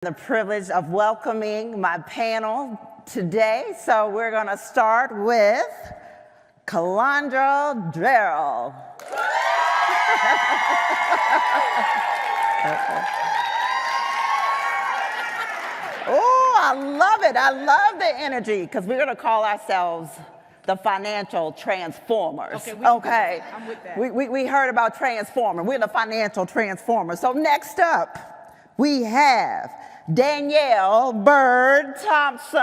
The privilege of welcoming my panel today. So we're going to start with Calandra, Jarrell. Oh, I love it. I love the energy because we're going to call ourselves the financial transformers. Okay. I'm with that. We heard about transformer. We're the financial transformers. So next up, we have Danielle, Byrd, Thompson.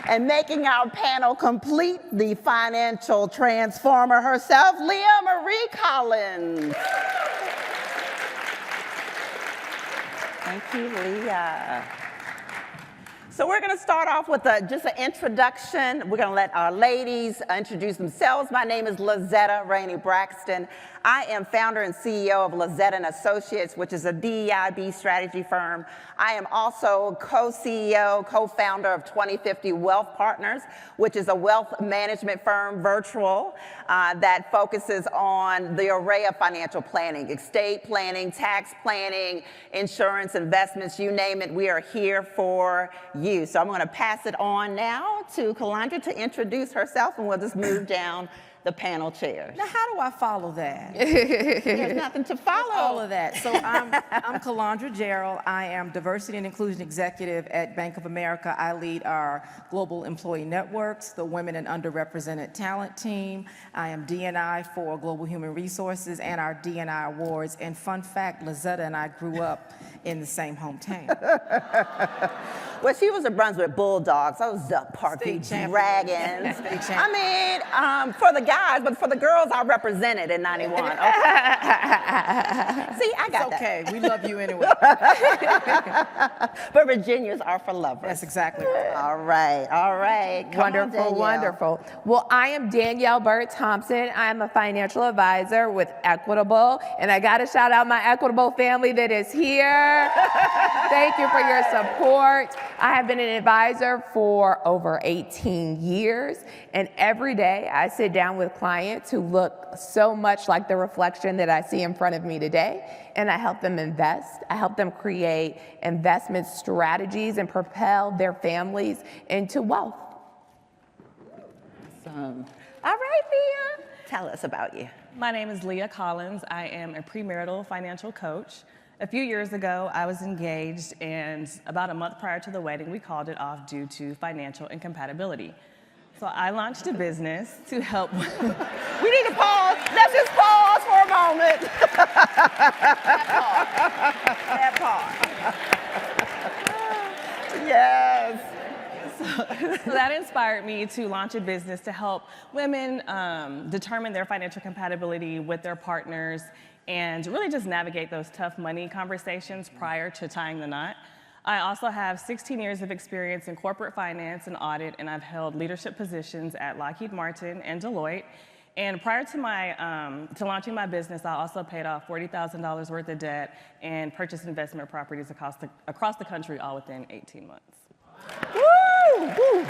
And making our panel complete, the financial transformer herself, Leah Marie Collins. Thank you, Leah. So we're going to start off with just an introduction. We're going to let our ladies introduce themselves. My name is Lazetta, Rainey, Braxton. I am founder and CEO of Lazetta and Associates, which is a d.b.a strategy firm. I am also co-CEO, co-founder of 2050 Wealth Partners, which is a wealth management firm, virtual, that focuses on the array of financial planning, estate planning, tax planning, insurance, investments, you name it, we are here for you. So I'm going to pass it on now to Calandra to introduce herself, and we'll just move down the panel chairs. Now, how do I follow that? There's nothing to follow. All of that. So I'm Calandra, Jarrell. I am Diversity and Inclusion Executive at Bank of America. I lead our global employee networks, the Women and Underrepresented Talent team. I am D&I for Global Human Resources and our D&I Awards. And fun fact, Lazetta and I grew up in the same hometown. Well, she was a Brunswick Bulldogs. I was the Parkview Dragons. I mean, for the guys, but for the girls, I represented in 91. Okay. See, I got it's okay. We love you anyway. But Virginians are for lovers. That's exactly right. All right, all right. Wonderful, wonderful. Well, I am Danielle, Byrd, Thompson. I am a financial advisor with Equitable, and I got to shout out my Equitable family that is here. Thank you for your support. I have been an advisor for over 18 years, and every day I sit down with clients who look so much like the reflection that I see in front of me today, and I help them invest. I help them create investment strategies and propel their families into wealth. Awesome. All right, Leah, tell us about you. My name is Leah Collins. I am a premarital financial coach. A few years ago, I was engaged, and about a month prior to the wedding, we called it off due to financial incompatibility. So I launched a business to help. We need to pause. Let's just pause for a moment. That pause. Yes. So that inspired me to launch a business to help women determine their financial compatibility with their partners and really just navigate those tough money conversations prior to tying the knot. I also have 16 years of experience in corporate finance and audit, and I've held leadership positions at Lockheed Martin and Deloitte. And prior to launching my business, I also paid off $40,000 worth of debt and purchased investment properties across the country, all within 18 months. Woo! Woo!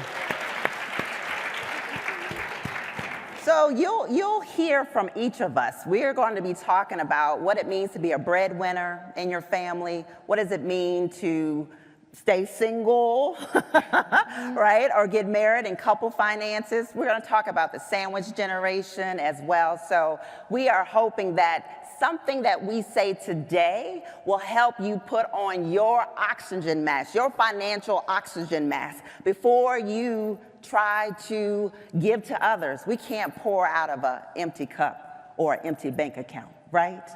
So you'll hear from each of us. We are going to be talking about what it means to be a breadwinner in your family. What does it mean to stay single, right? Or get married and couple finances. We're going to talk about the sandwich generation as well. So we are hoping that something that we say today will help you put on your oxygen mask, your financial oxygen mask, before you try to give to others. We can't pour out of an empty cup or an empty bank account, right?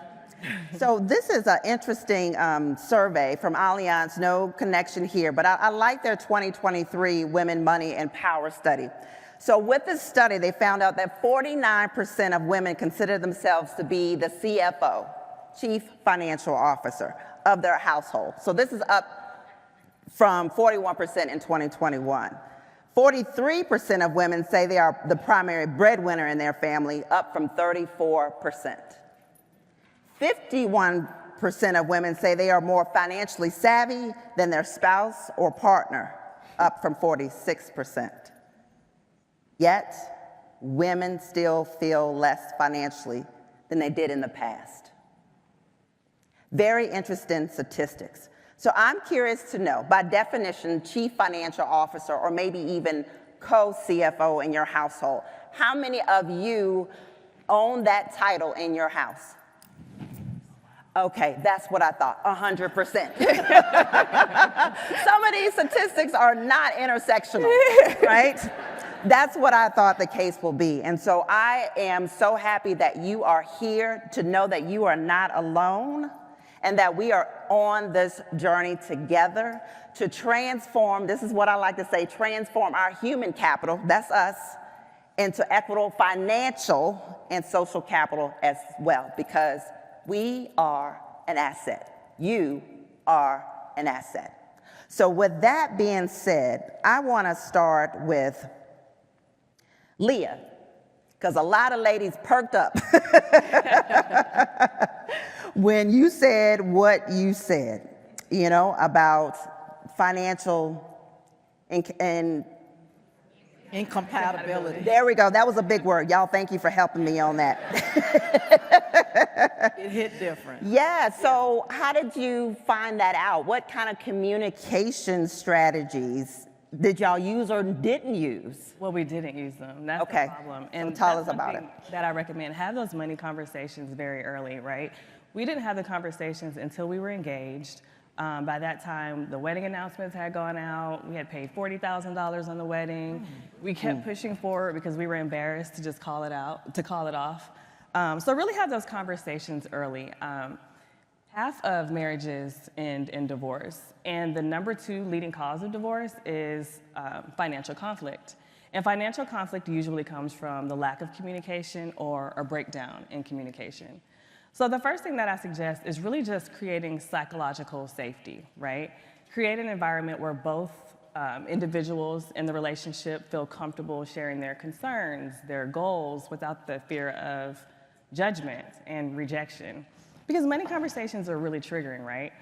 So this is an interesting survey from Allianz, no connection here, but I like their 2023 Women, Money, and Power study. So with this study, they found out that 49% of women consider themselves to be the CFO, Chief Financial Officer, of their household. So this is up from 41% in 2021. 43% of women say they are the primary breadwinner in their family, up from 34%. 51% of women say they are more financially savvy than their spouse or partner, up from 46%. Yet, women still feel less financially than they did in the past. Very interesting statistics. So I'm curious to know, by definition, chief financial officer or maybe even co-CFO in your household, how many of you own that title in your house? Okay, that's what I thought, 100%. Some of these statistics are not intersectional, right? That's what I thought the case will be. And so I am so happy that you are here to know that you are not alone and that we are on this journey together to transform, this is what I like to say, transform our human capital, that's us, into equitable financial and social capital as well, because we are an asset. You are an asset. So with that being said, I want to start with Leah, because a lot of ladies perked up when you said what you said, you know, about financial and Incompatibility. there we go. That was a big word. Y'all, thank you for helping me on that. It hit different. Yeah, so how did you find that out? What kind of communication strategies did y'all use or didn't use? Well, we didn't use them. That's Okay. the problem. So And tell that's us about something that I recommend. Have those money conversations very early, right? We didn't have the conversations until we were engaged. By that time, the wedding announcements had gone out. We had paid $40,000 on the wedding. We kept pushing forward because we were embarrassed to just call it off. So really have those conversations early. Half of marriages end in divorce, and the number 2 leading cause of divorce is financial conflict. And financial conflict usually comes from the lack of communication or a breakdown in communication. So the first thing that I suggest is really just creating psychological safety, right? Create an environment where both individuals in the relationship feel comfortable sharing their concerns, their goals, without the fear of judgment and rejection. Because money conversations are really triggering, right?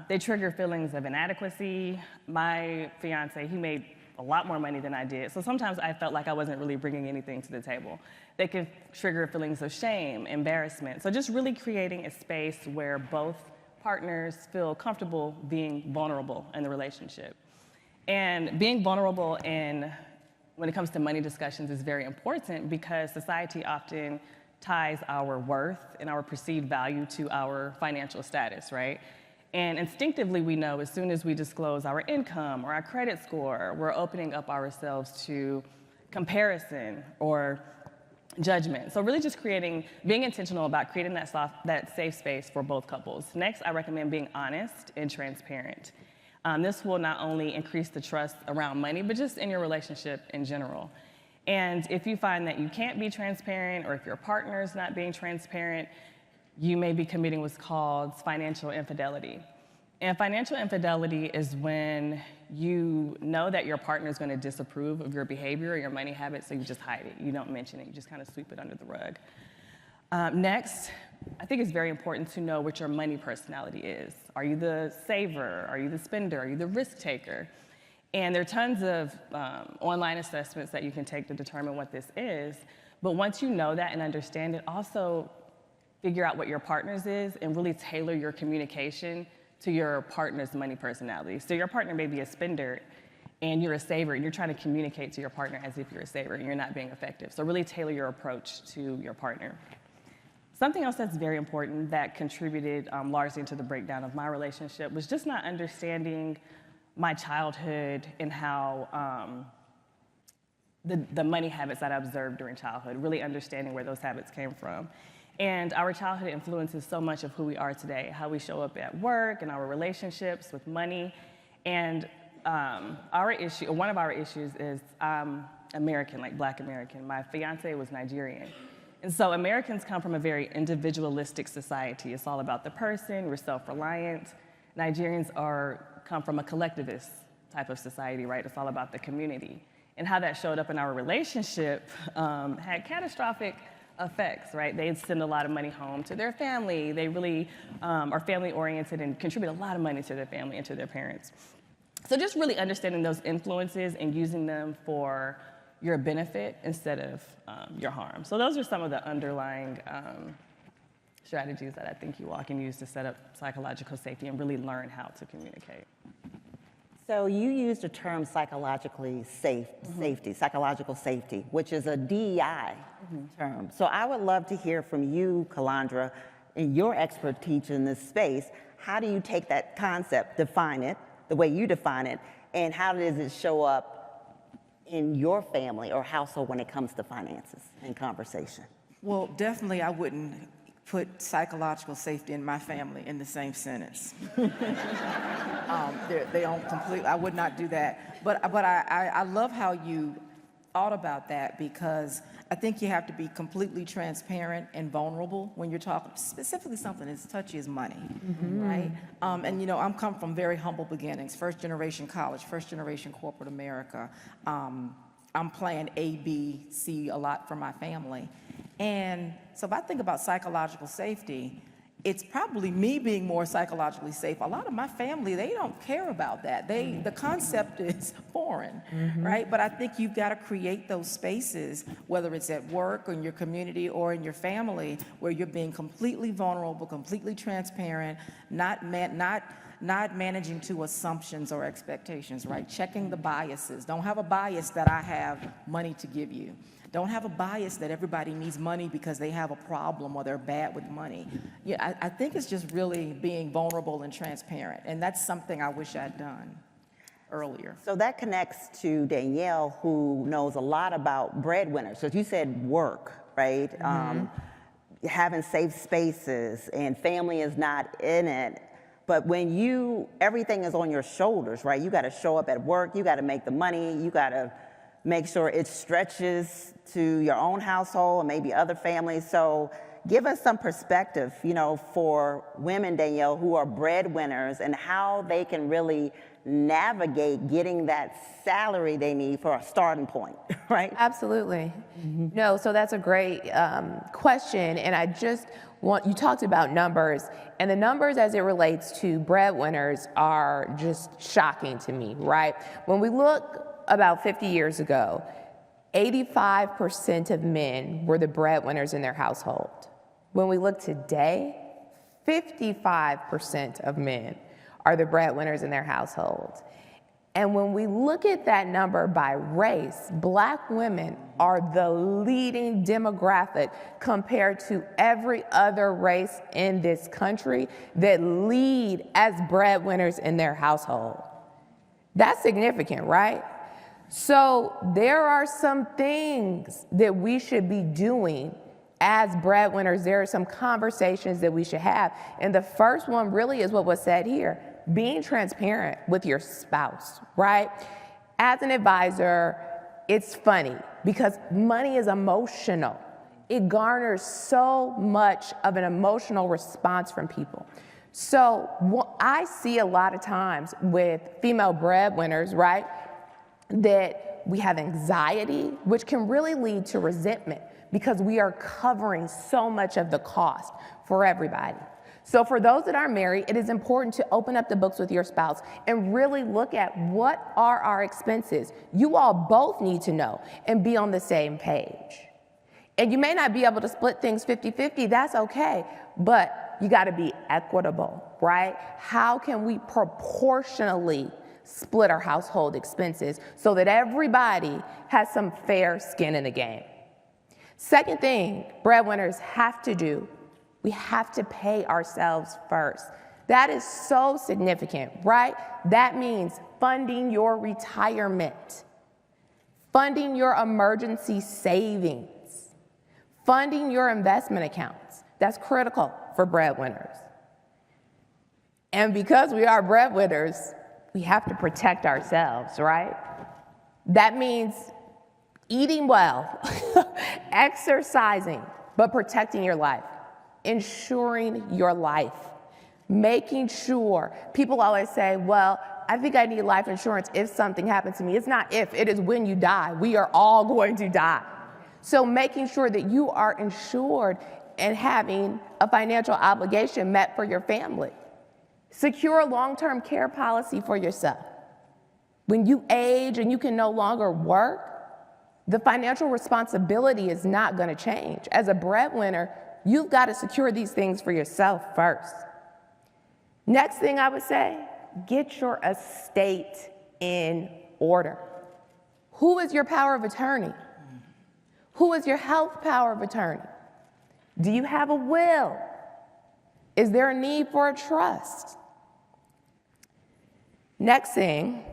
They trigger feelings of inadequacy. My fiance, he made a lot more money than I did. So sometimes I felt like I wasn't really bringing anything to the table. They can trigger feelings of shame, embarrassment. So just really creating a space where both partners feel comfortable being vulnerable in the relationship. And being vulnerable when it comes to money discussions is very important because society often ties our worth and our perceived value to our financial status, right? And instinctively, we know as soon as we disclose our income or our credit score, we're opening up ourselves to comparison or judgment. So really just being intentional about creating that safe space for both couples. Next, I recommend being honest and transparent. This will not only increase the trust around money, but just in your relationship in general. And if you find that you can't be transparent, or if your partner is not being transparent, you may be committing what's called financial infidelity. And financial infidelity is when you know that your partner is going to disapprove of your behavior or your money habits, so you just hide it. You don't mention it. You just kind of sweep it under the rug. Next, I think it's very important to know what your money personality is. Are you the saver? Are you the spender? Are you the risk taker? And there are tons of online assessments that you can take to determine what this is. But once you know that and understand it, also figure out what your partner's is and really tailor your communication to your partner's money personality. So your partner may be a spender and you're a saver, and you're trying to communicate to your partner as if you're a saver and you're not being effective. So really tailor your approach to your partner. Something else that's very important that contributed largely to the breakdown of my relationship was just not understanding my childhood and how the money habits that I observed during childhood, really understanding where those habits came from. And our childhood influences so much of who we are today, how we show up at work and our relationships with money. And one of our issues is American, like Black American. My fiance was Nigerian. And so Americans come from a very individualistic society. It's all about the person, we're self-reliant. Nigerians come from a collectivist type of society, right? It's all about the community. And how that showed up in our relationship had catastrophic effects, right? They send a lot of money home to their family. They really are family-oriented and contribute a lot of money to their family and to their parents. So just really understanding those influences and using them for your benefit instead of your harm. So those are some of the underlying strategies that I think you all can use to set up psychological safety and really learn how to communicate. So you used the term psychological safety, which is a DEI term. So I would love to hear from you, Calandra, and your expertise in this space. How do you take that concept, define it, the way you define it, and how does it show up in your family or household when it comes to finances and conversation? Well, definitely I wouldn't put psychological safety in my family in the same sentence. They don't completely, I would not do that. But I love how you thought about that, because I think you have to be completely transparent and vulnerable when you're talking, specifically something as touchy as money, right? And you know, I'm come from very humble beginnings, first generation college, first generation corporate America. I'm playing A, B, C a lot for my family. And so if I think about psychological safety, it's probably me being more psychologically safe. A lot of my family, they don't care about that. The concept is foreign, right? But I think you've got to create those spaces, whether it's at work or in your community or in your family, where you're being completely vulnerable, completely transparent, not managing to assumptions or expectations, right? Checking the biases. Don't have a bias that I have money to give you. Don't have a bias that everybody needs money because they have a problem or they're bad with money. Yeah, I think it's just really being vulnerable and transparent, and that's something I wish I'd done earlier. So that connects to Danielle, who knows a lot about breadwinners. So you said work, right? Having safe spaces and family is not in it. But when everything is on your shoulders, right? You got to show up at work, you got to make the money, you got to make sure it stretches to your own household and maybe other families. So give us some perspective, you know, for women, Danielle, who are breadwinners, and how they can really navigate getting that salary they need for a starting point, right? Absolutely. No, so that's a great question. And I just you talked about numbers, and the numbers as it relates to breadwinners are just shocking to me, right? When we look about 50 years ago, 85% of men were the breadwinners in their household. When we look today, 55% of men are the breadwinners in their household. And when we look at that number by race, Black women are the leading demographic compared to every other race in this country that lead as breadwinners in their household. That's significant, right? So there are some things that we should be doing as breadwinners. There are some conversations that we should have. And the first one really is what was said here, being transparent with your spouse, right? As an advisor, it's funny because money is emotional. It garners so much of an emotional response from people. So what I see a lot of times with female breadwinners, right, that we have anxiety, which can really lead to resentment because we are covering so much of the cost for everybody. So for those that are married, it is important to open up the books with your spouse and really look at what are our expenses. You all both need to know and be on the same page. And you may not be able to split things 50-50, that's okay, but you gotta be equitable, right? How can we proportionally split our household expenses so that everybody has some fair skin in the game? Second thing breadwinners have to do, we have to pay ourselves first. That is so significant, right? That means funding your retirement, funding your emergency savings, funding your investment accounts. That's critical for breadwinners. And because we are breadwinners, we have to protect ourselves, right? That means eating well, exercising, but protecting your life, ensuring your life, making sure. People always say, well, I think I need life insurance if something happens to me. It's not if, it is when you die. We are all going to die. So making sure that you are insured and having a financial obligation met for your family. Secure a long-term care policy for yourself. When you age and you can no longer work, the financial responsibility is not going to change. As a breadwinner, you've got to secure these things for yourself first. Next thing I would say, get your estate in order. Who is your power of attorney? Who is your health power of attorney? Do you have a will? Is there a need for a trust? Next thing,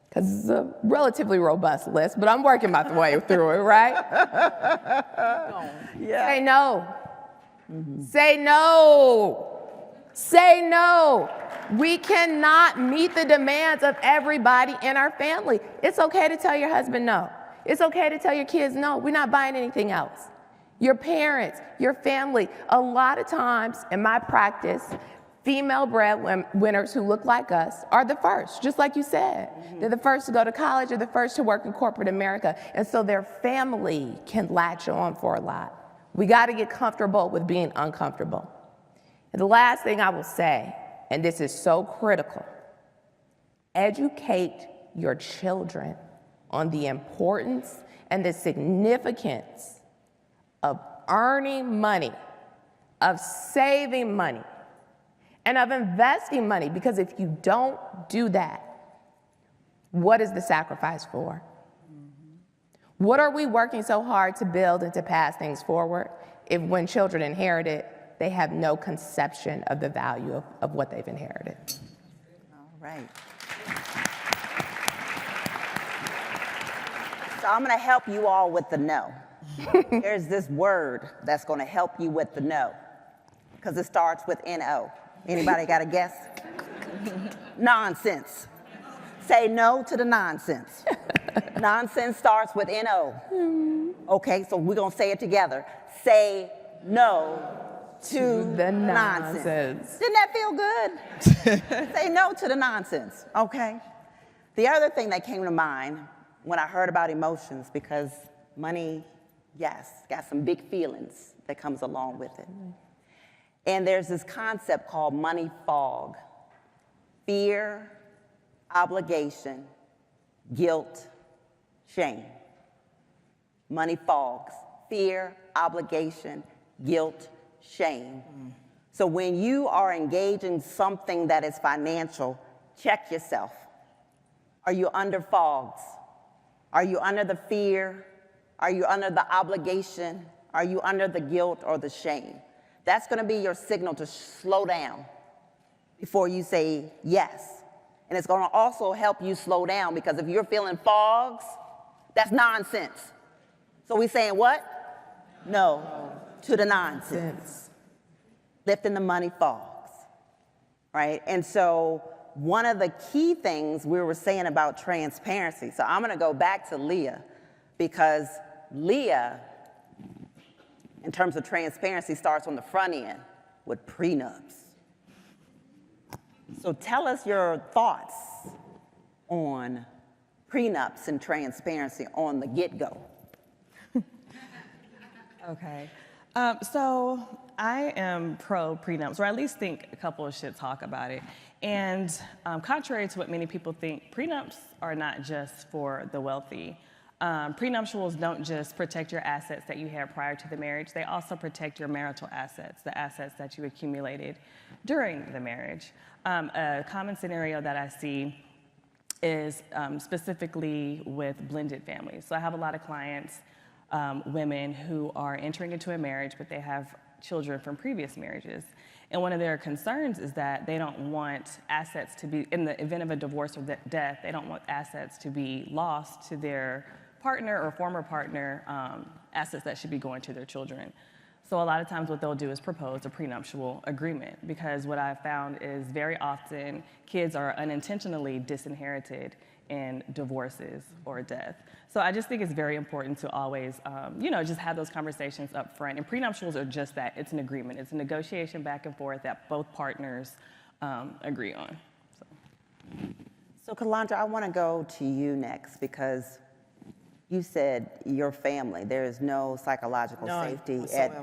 because it's a relatively robust list, but I'm working my way through it, right? Yeah. Say no. Say no. Say no. We cannot meet the demands of everybody in our family. It's okay to tell your husband no. It's okay to tell your kids no. We're not buying anything else. Your parents, your family. A lot of times in my practice, female breadwinners who look like us are the first, just like you said. They're the first to go to college, they're the first to work in corporate America, and so their family can latch on for a lot. We gotta get comfortable with being uncomfortable. And the last thing I will say, and this is so critical, educate your children on the importance and the significance of earning money, of saving money, and of investing money, because if you don't do that, what is the sacrifice for? What are we working so hard to build and to pass things forward if when children inherit it, they have no conception of the value of what they've inherited? All right. So I'm going to help you all with the no. There's this word that's going to help you with the no, because it starts with N-O. Anybody got a guess? Nonsense. Say no to the nonsense. Nonsense starts with N-O. Okay, so we're going to say it together. Say no to the nonsense. Didn't that feel good? Say no to the nonsense, okay? The other thing that came to mind when I heard about emotions, because money, yes, got some big feelings that comes along with it. And there's this concept called money fog. Fear, obligation, guilt, shame. Money fogs. Fear, obligation, guilt, shame. So when you are engaged in something that is financial, check yourself. Are you under fogs? Are you under the fear? Are you under the obligation? Are you under the guilt or the shame? That's going to be your signal to slow down before you say yes. And it's going to also help you slow down, because if you're feeling fogs, that's nonsense. So we're saying what? No to the nonsense. Lifting the money fogs, right? And so one of the key things we were saying about transparency, so I'm going to go back to Leah, because Leah, in terms of transparency, starts on the front end with prenups. So tell us your thoughts on prenups and transparency on the get-go. Okay. So I am pro prenups, or at least think a couple should talk about it. And contrary to what many people think, prenups are not just for the wealthy. Prenuptials don't just protect your assets that you had prior to the marriage, they also protect your marital assets, the assets that you accumulated during the marriage. A common scenario that I see is specifically with blended families. So I have a lot of clients, women who are entering into a marriage, but they have children from previous marriages. And one of their concerns is that they don't want assets to be, in the event of a divorce or death, they don't want assets to be lost to their partner or former partner, assets that should be going to their children. So a lot of times what they'll do is propose a prenuptial agreement, because what I've found is very often kids are unintentionally disinherited in divorces or death. So I just think it's very important to always, just have those conversations up front. And prenuptials are just that. It's an agreement. It's a negotiation back and forth that both partners agree on. So Calandra, I want to go to you next, because you said your family, there is no psychological safety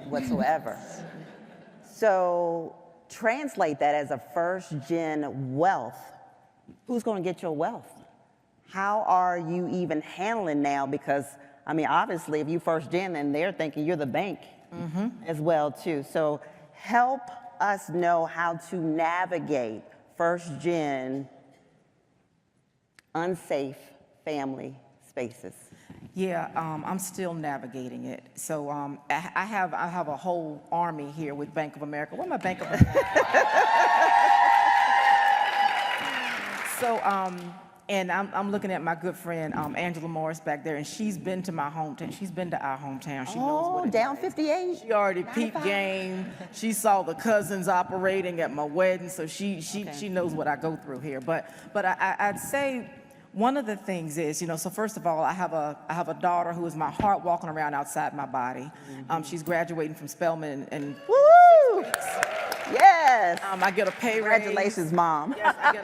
whatsoever. So translate that as a first-gen wealth. Who's going to get your wealth? How are you even handling now? Because I mean, obviously, if you first gen, then they're thinking you're the bank as well, too. So help us know how to navigate first gen unsafe family spaces. Yeah, I'm still navigating it. So I have a whole army here with Bank of America. Where my Bank of America? So, and I'm looking at my good friend Angela Morris back there, and she's been to my hometown. She's been to our hometown. She knows what it's down like. 58. She already peeped game. She saw the cousins operating at my wedding, so she knows what I go through here. But I'd say one of the things is, so first of all, I have a daughter who is my heart walking around outside my body. She's graduating from Spelman and Woo! Yes. I get a pay raise. Congratulations, Mom. Yes, I get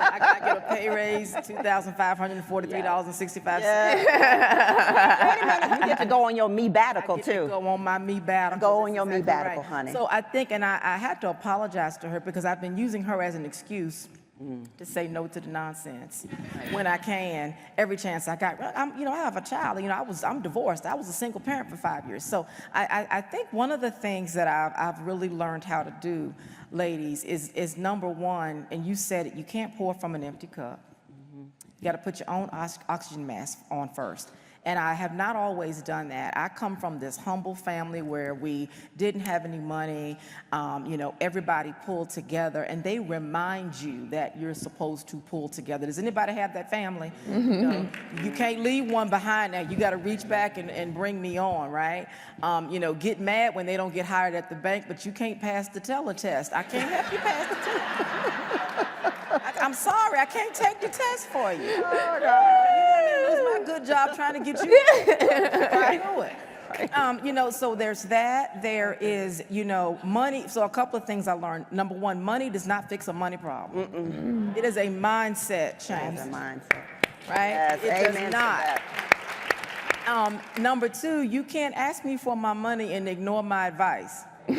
a pay raise, $2,543.65. Yes. Wait a minute, you get to go on your me-batical, I get to too. go on my me-batical. Go on your That's exactly me-batical, right. honey. So I think, and I had to apologize to her because I've been using her as an excuse to say no to the nonsense when I can, every chance I got. I have a child. I'm divorced. I was a single parent for 5 years. So I think one of the things that I've really learned how to do, ladies, is number one, and you said it, you can't pour from an empty cup. You got to put your own oxygen mask on first. And I have not always done that. I come from this humble family where we didn't have any money. Everybody pulled together, and they remind you that you're supposed to pull together. Does anybody have that family? You can't leave one behind now. You got to reach back and bring me on, right? Get mad when they don't get hired at the bank, but you can't pass the teller test. I can't help you pass the teller. I'm sorry, I can't take the test for you. Oh, no. It's my good job trying to get you. I know it. So there's that. There is, money. So a couple of things I learned. Number one, money does not fix a money problem. It is a mindset change. It's a mindset. Right? Yes, It amen does to not. that. Number two, you can't ask me for my money and ignore my advice. So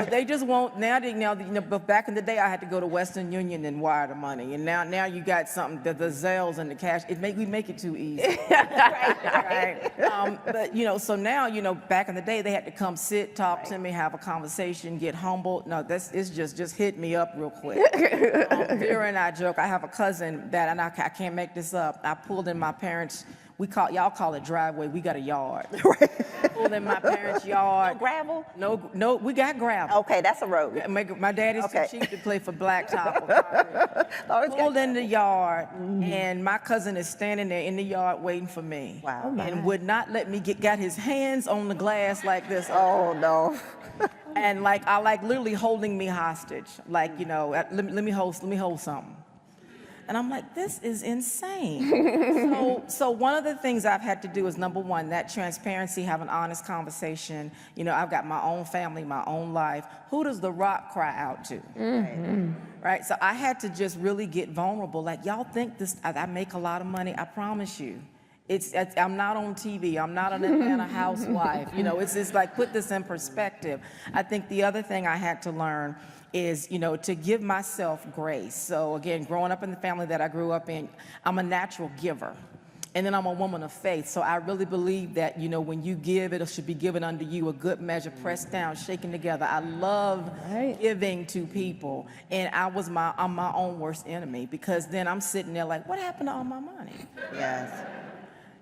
they just won't but back in the day I had to go to Western Union and wire the money, and now you got something, the Zells and the cash. We make it too easy. right. But so now back in the day they had to come sit, talk to me, have a conversation, get humbled. No, it's just hit me up real quick. Vera and I joke. I have a cousin that, and I can't make this up. I pulled in my parents'. Y'all call it driveway. We got a yard. Pulled in my parents' yard. No gravel? No, we got gravel. Okay, that's a road. My daddy's too cheap to play for blacktop or concrete. Pulled in the yard, and my cousin is standing there in the yard waiting for me. Wow. And would not let me got his hands on the glass like this. Oh, no. And literally holding me hostage. Let me hold something. And I'm like, this is insane. So one of the things I've had to do is, number one, that transparency, have an honest conversation. I've got my own family, my own life. Who does the rock cry out to? Right? So I had to just really get vulnerable. Like, y'all think I make a lot of money. I promise you. I'm not on TV. I'm not an Atlanta housewife. It's just like, put this in perspective. I think the other thing I had to learn is, to give myself grace. So again, growing up in the family that I grew up in, I'm a natural giver. And then I'm a woman of faith. So I really believe that, when you give, it should be given unto you, a good measure, pressed down, shaken together. I love giving to people. And I'm my own worst enemy, because then I'm sitting there like, what happened to all my money? Yes.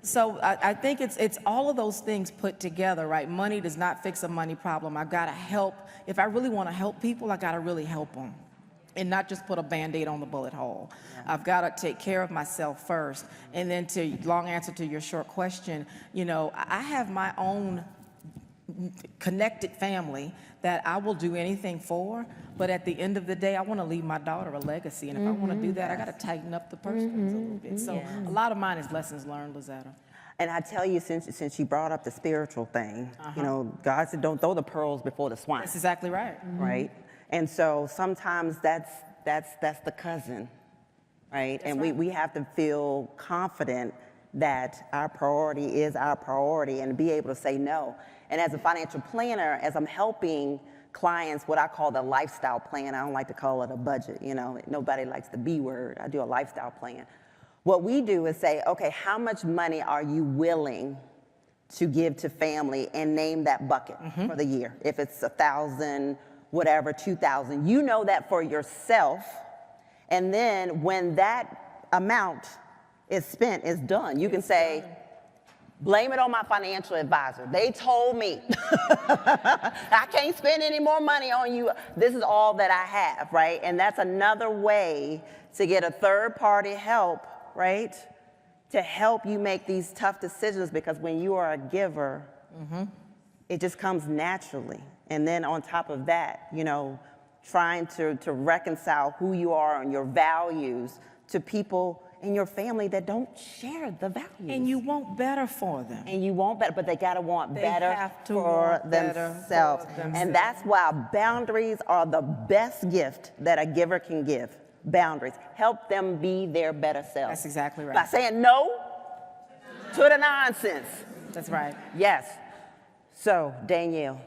So I think it's all of those things put together, right? Money does not fix a money problem. I've got to help. If I really want to help people, I got to really help them, and not just put a Band-Aid on the bullet hole. Yeah. I've got to take care of myself first. And then, long answer to your short question, I have my own connected family that I will do anything for, but at the end of the day, I want to leave my daughter a legacy, and if I want to do that, I got to tighten up the purse strings a little bit. So a lot of mine is lessons learned, Lazetta. And I tell you, since you brought up the spiritual thing, God said, don't throw the pearls before the swine. That's exactly right. Right? And so sometimes that's the cousin, right? And we have to feel confident that our priority is our priority, and be able to say no. And as a financial planner, as I'm helping clients, what I call the lifestyle plan, I don't like to call it a budget, nobody likes the B word. I do a lifestyle plan. What we do is say, okay, how much money are you willing to give to family and name that bucket for the year. If it's 1,000, whatever, 2,000, you know that for yourself. And then when that amount is spent, is done, you can say, blame it on my financial advisor. They told me I can't spend any more money on you. This is all that I have, right? And that's another way to get a third-party help, right? To help you make these tough decisions, because when you are a giver, it just comes naturally. And then on top of that, you know, trying to reconcile who you are and your values to people in your family that don't share the values. And you want better for them. And you want better, but they gotta want They better have to for want better themselves. for themselves. And that's why boundaries are the best gift that a giver can give. Boundaries. Help them be their better selves. That's exactly right. By saying no to the nonsense. That's right. Yes. So, Danielle,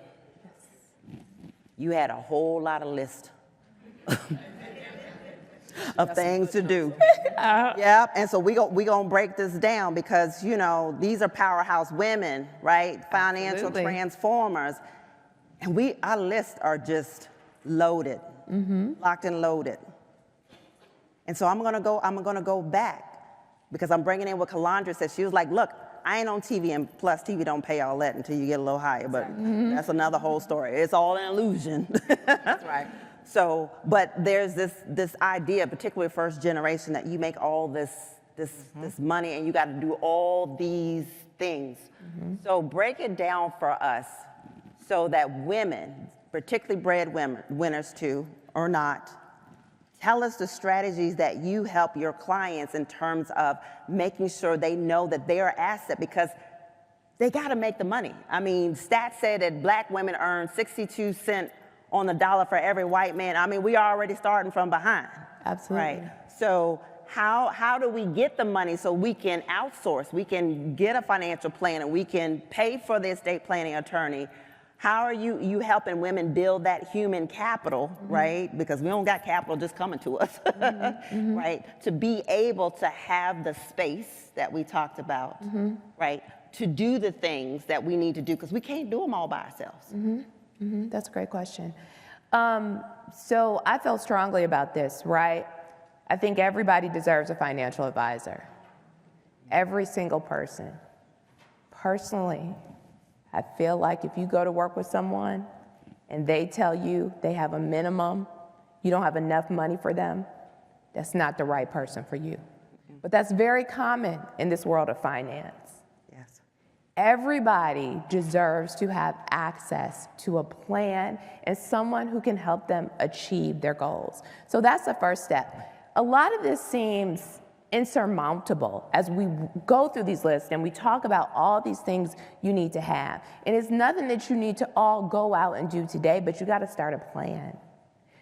you had a whole lot of list of things to do. Yeah, and so we gonna break this down, because, you know, these are powerhouse women, right? Financial Absolutely. transformers. And our lists are just loaded, locked and loaded. And so I'm gonna go back, because I'm bringing in what Calandra said. She was like, look, I ain't on TV, and plus TV don't pay all that until you get a little higher, but that's another whole story. It's all an illusion. That's right. So, but there's this idea, particularly first generation, that you make all this money and you got to do all these things. So break it down for us so that women, particularly breadwinners too, or not, tell us the strategies that you help your clients in terms of making sure they know that they're an asset, because they got to make the money. I mean, stats say that black women earn 62 cents on the dollar for every white man. I mean, we are already starting from behind. Absolutely. Right. So how do we get the money so we can outsource? We can get a financial planner. We can pay for the estate planning attorney. How are you helping women build that human capital, right? Because we don't got capital just coming to us, right? To be able to have the space that we talked about, right? To do the things that we need to do, because we can't do them all by ourselves. That's a great question. So I feel strongly about this, right? I think everybody deserves a financial advisor. Every single person. Personally, I feel like if you go to work with someone and they tell you they have a minimum, you don't have enough money for them, that's not the right person for you. But that's very common in this world of finance. Yes. Everybody deserves to have access to a plan and someone who can help them achieve their goals. So that's the first step. A lot of this seems insurmountable as we go through these lists and we talk about all these things you need to have. And it's nothing that you need to all go out and do today, but you got to start a plan.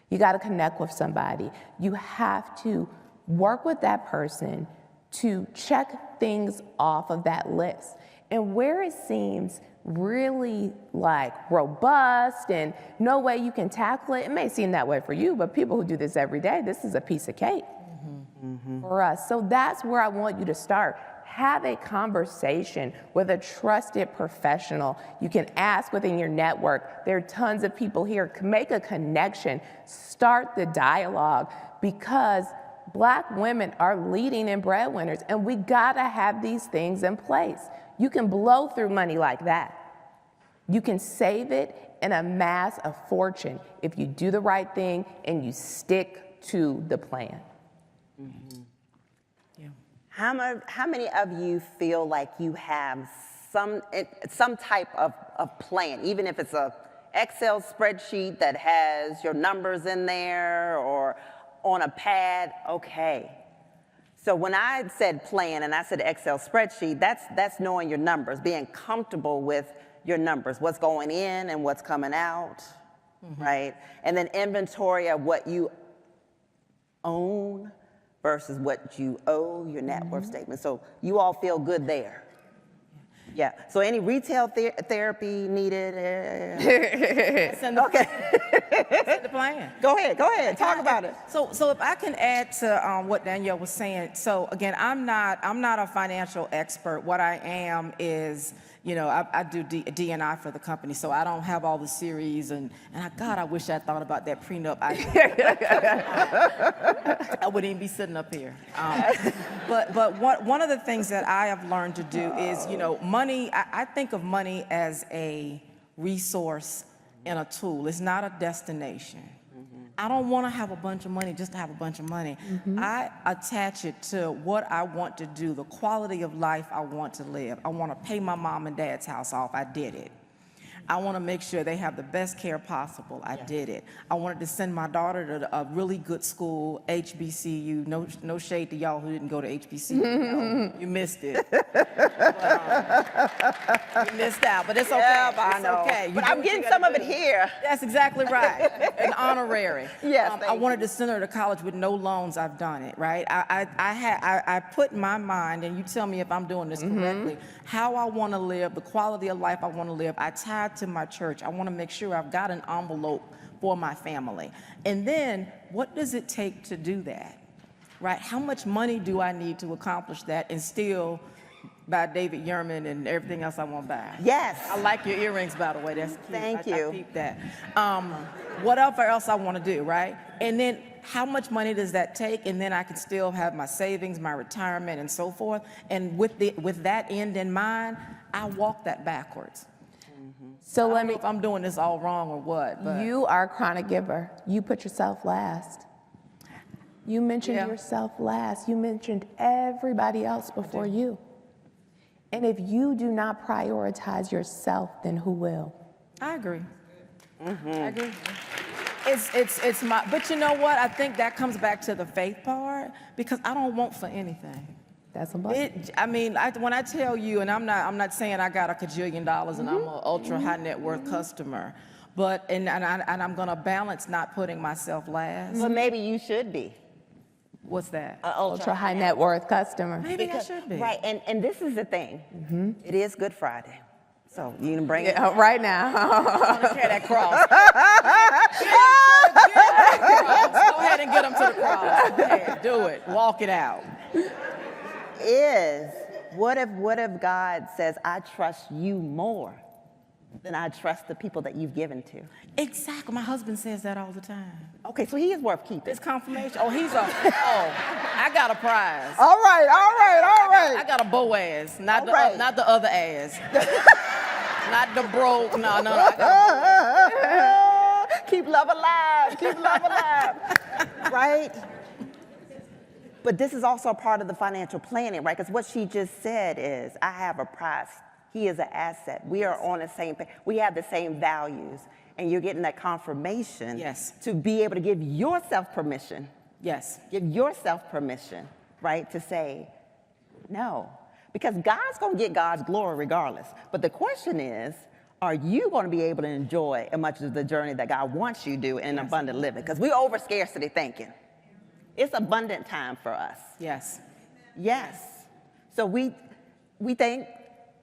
You got to connect with somebody. You have to work with that person to check things off of that list. And where it seems really like robust and no way you can tackle it, it may seem that way for you, but people who do this every day, this is a piece of cake for us. So that's where I want you to start. Have a conversation with a trusted professional. You can ask within your network. There are tons of people here. Make a connection. Start the dialogue, because Black women are leading in breadwinners, and we gotta have these things in place. You can blow through money like that. You can save it and amass a fortune if you do the right thing and you stick to the plan. Yeah. How many of you feel like you have some type of plan, even if it's a Excel spreadsheet that has your numbers in there or on a pad? Okay. So when I said plan and I said Excel spreadsheet, that's knowing your numbers, being comfortable with your numbers, what's going in and what's coming out, right? And then inventory of what you own versus what you owe, your net worth statement. So you all feel good there. Yeah. So any retail therapy needed? That's in the, Okay. that's in the plan. Go ahead. Talk about it. So if I can add to what Danielle was saying. So again, I'm not a financial expert. What I am is, You know, I do D&I for the company, so I don't have all the series, and God, I wish I thought about that prenup. I wouldn't even be sitting up here. But one of the things that I have learned to do is, you know, money, I think of money as a resource and a tool. It's not a destination. I don't want to have a bunch of money just to have a bunch of money. I attach it to what I want to do, the quality of life I want to live. I want to pay my mom and dad's house off. I did it. I want to make sure they have the best care possible. I did it. I wanted to send my daughter to a really good school, HBCU. No shade to y'all who didn't go to HBCU. No, you missed it. You missed out, but it's okay. Yeah, I know. Okay. But I'm getting some of it here. That's exactly right. An honorary. Yes, I wanted to send her to college with no loans. I've done it, right? I put in my mind, and you tell me if I'm doing this correctly, how I want to live, the quality of life I want to live. I tied to my church. I want to make sure I've got an envelope for my family. And then, what does it take to do that, right? How much money do I need to accomplish that and still buy David Yurman and everything else I want to buy? Yes. I like your earrings, by the way. That's cute. Thank I you. peeped that. Whatever else I want to do, right? And then how much money does that take? And then I can still have my savings, my retirement, and so forth. And with that end in mind, I walk that backwards. So I let don't know me, if I'm doing this all wrong or what, but you are a chronic giver. You put yourself last. You mentioned yourself last. You mentioned everybody else before you. And if you do not prioritize yourself, then who will? I agree. I agree. It's my, but you know what? I think that comes back to the faith part, because I don't want for anything. That's a blessing. When I tell you, and I'm not saying I got $1 kajillion and I'm an ultra high net worth customer, but and I'm gonna balance not putting myself last. But maybe you should be. What's that? Ultra high net worth customer. Maybe I should be. Right, and this is the thing. It is Good Friday. So you can bring it. Yeah, right now. I'm gonna carry that cross. Go ahead and get them to the cross. Go ahead, do it. Walk it out. What if God says, I trust you more than I trust the people that you've given to? Exactly. My husband says that all the time. Okay, so he is worth keeping. It's confirmation. Oh, I got a prize. All right. I got a Boaz, not the other ass. Not the broke. No. Keep love alive. Right? But this is also a part of the financial planning, right? Because what she just said is, I have a prize. He is an asset. We are on the same page. We have the same values. And you're getting that confirmation to be able to give yourself permission. Yes. Give yourself permission, right, to say no. Because God's going to get God's glory regardless. But the question is, are you going to be able to enjoy as much of the journey that God wants you to do in abundant living? Because we're over scarcity thinking. It's abundant time for us. Yes. So we thank,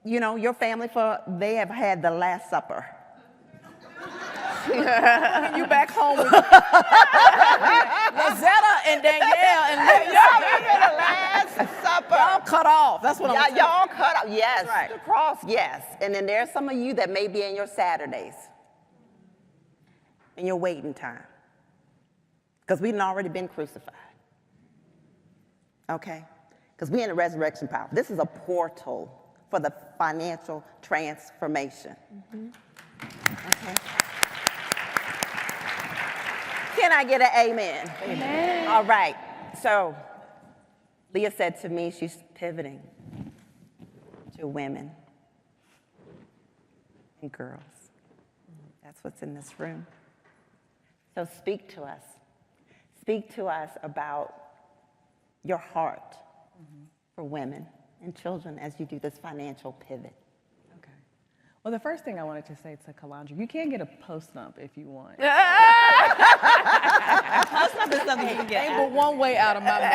your family they have had the Last Supper. You back home with Lazetta and Danielle and Leah. Y'all remember the Last Supper? Y'all cut off. That's what I'm saying. Y'all cut off. Yes. Right. The cross, yes. And then there's some of you that may be in your Saturdays, in your waiting time. Because we've already been crucified. Okay? Because we're in the resurrection power. This is a portal for the financial transformation. Okay? Can I get an amen? Amen. All right. So Leah said to me she's pivoting to women and girls. That's what's in this room. So speak to us. Speak to us about your heart for women and children as you do this financial pivot. Okay. Well, the first thing I wanted to say to Calandra, you can get a post-nump if you want. Post-nump is something you can get. Ain't but one way out of my mouth.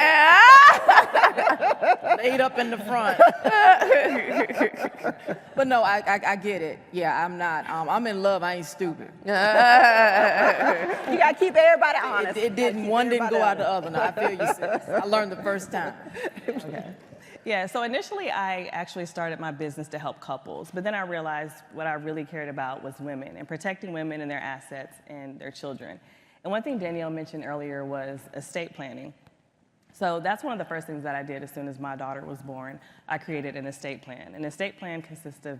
Laid up in the front. But no, I get it. Yeah, I'm not. I'm in love. I ain't stupid. You gotta keep everybody honest. One didn't go out the other. No, I feel you, sis. I learned the first time. Okay. Yeah, so initially I actually started my business to help couples, but then I realized what I really cared about was women and protecting women and their assets and their children. And one thing Danielle mentioned earlier was estate planning. So that's one of the first things that I did as soon as my daughter was born. I created an estate plan. An estate plan consists of